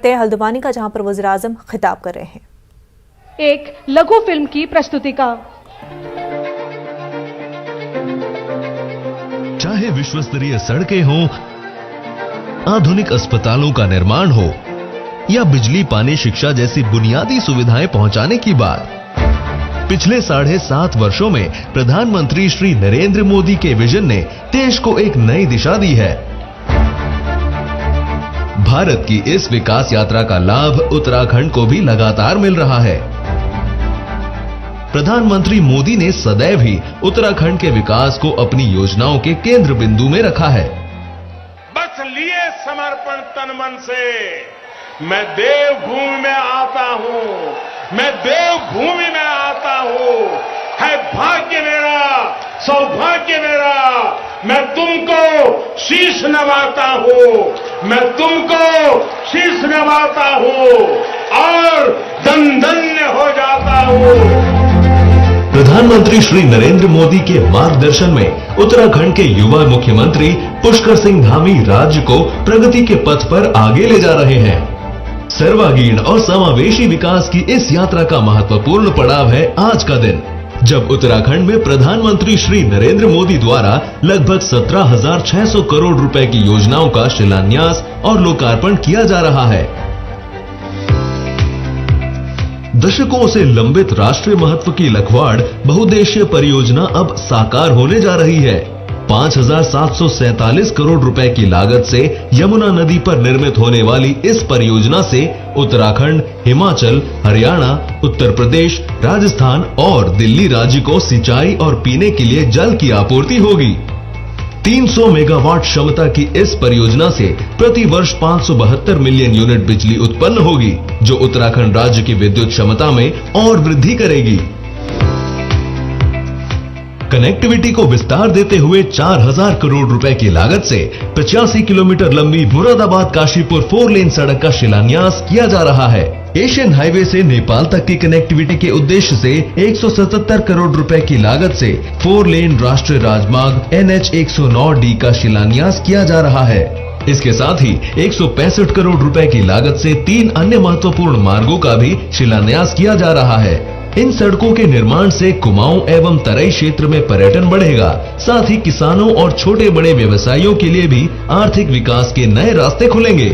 हैं हल्द्वानी का, जहां पर वज़ीर-ए-आज़म खिताब कर रहे हैं। एक लघु फिल्म की प्रस्तुतिका। चाहे विश्व स्तरीय सड़कें हों, आधुनिक अस्पतालों का निर्माण हो या बिजली, पानी, शिक्षा जैसी बुनियादी सुविधाएं पहुंचाने की बात, पिछले 7.5 वर्षों में प्रधानमंत्री श्री नरेंद्र मोदी के विजन ने देश को एक नई दिशा दी है। भारत की इस विकास यात्रा का लाभ उत्तराखंड को भी लगातार मिल रहा है। प्रधानमंत्री मोदी ने सदैव ही उत्तराखंड के विकास को अपनी योजनाओं के केंद्र बिंदु में रखा है। बस लिए समर्पण तन मन से मैं देवभूमि में आता हूं, मैं देवभूमि में आता हूं। है भाग्य मेरा, सौभाग्य मेरा, मैं तुमको शीश नवाता हूं, मैं तुमको शीश नवाता हूं और धन्य हो जाता हूं। प्रधानमंत्री श्री नरेंद्र मोदी के मार्गदर्शन में उत्तराखंड के युवा मुख्यमंत्री पुष्कर सिंह धामी राज्य को प्रगति के पथ पर आगे ले जा रहे हैं। सर्वांगीण और समावेशी विकास की इस यात्रा का महत्वपूर्ण पड़ाव है आज का दिन, जब उत्तराखंड में प्रधानमंत्री श्री नरेंद्र मोदी द्वारा लगभग 17,600 करोड़ रुपए की योजनाओं का शिलान्यास और लोकार्पण किया जा रहा है। दशकों से लंबित राष्ट्रीय महत्व की लखवाड़ बहुउद्देशीय परियोजना अब साकार होने जा रही है। 5,747 करोड़ रुपए की लागत से यमुना नदी पर निर्मित होने वाली इस परियोजना से उत्तराखंड, हिमाचल, हरियाणा, उत्तर प्रदेश, राजस्थान और दिल्ली राज्य को सिंचाई और पीने के लिए जल की आपूर्ति होगी। 300 मेगावाट क्षमता की इस परियोजना से प्रति वर्ष 572 मिलियन यूनिट बिजली उत्पन्न होगी, जो उत्तराखंड राज्य की विद्युत क्षमता में और वृद्धि करेगी। कनेक्टिविटी को विस्तार देते हुए 4,000 करोड़ रुपए की लागत से 85 किलोमीटर लंबी मुरादाबाद काशीपुर 4 लेन सड़क का शिलान्यास किया जा रहा है। एशियन हाईवे से नेपाल तक की कनेक्टिविटी के उद्देश्य से 177 करोड़ रुपए की लागत से 4 लेन राष्ट्रीय राजमार्ग NH 109D का शिलान्यास किया जा रहा है। इसके साथ ही 165 करोड़ रुपए की लागत से 3 अन्य महत्वपूर्ण मार्गों का भी शिलान्यास किया जा रहा है। इन सड़कों के निर्माण से कुमाऊं एवं तराई क्षेत्र में पर्यटन बढ़ेगा, साथ ही किसानों और छोटे बड़े व्यवसायियों के लिए भी आर्थिक विकास के नए रास्ते खुलेंगे।